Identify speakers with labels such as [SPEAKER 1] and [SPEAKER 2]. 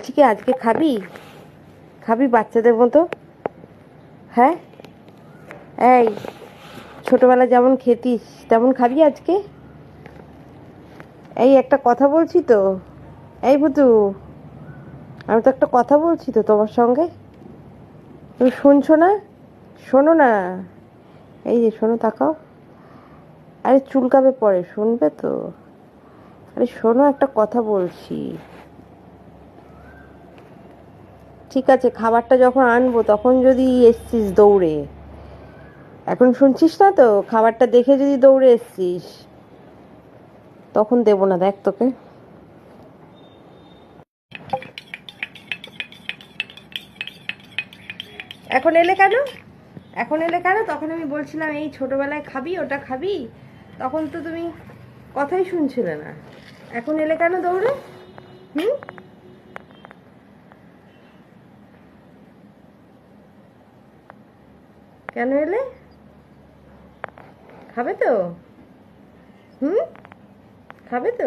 [SPEAKER 1] ঠিক আজকে খাবি? খাবি বাচ্চাদের মতো? হ্যাঁ, এই ছোটবেলা যেমন খেতিস তেমন খাবি আজকে? এই একটা কথা বলছি তো। এই ভুতু, আমি তো একটা কথা বলছি তো তোমার সঙ্গে। তুমি শুনছো না? শোনো না। এই যে শোনো, তাকাও। আরে চুলকাবে পরে, শুনবে তো? আরে শোনো, একটা কথা বলছি। ঠিক আছে, খাবারটা যখন আনবো তখন যদি এসছিস দৌড়ে, এখন শুনছিস না তো? খাবারটা দেখে যদি দৌড়ে এসছিস তখন দেবো না, দেখ তোকে। এখন এলে কেন? এখন এলে কেন? তখন আমি বলছিলাম এই ছোটবেলায় খাবি, ওটা খাবি, তখন তো তুমি কথাই শুনছিলে না। এখন এলে কেন দৌড়ে? হুম? কেন এলে? খাবে তো? হুম? খাবে তো?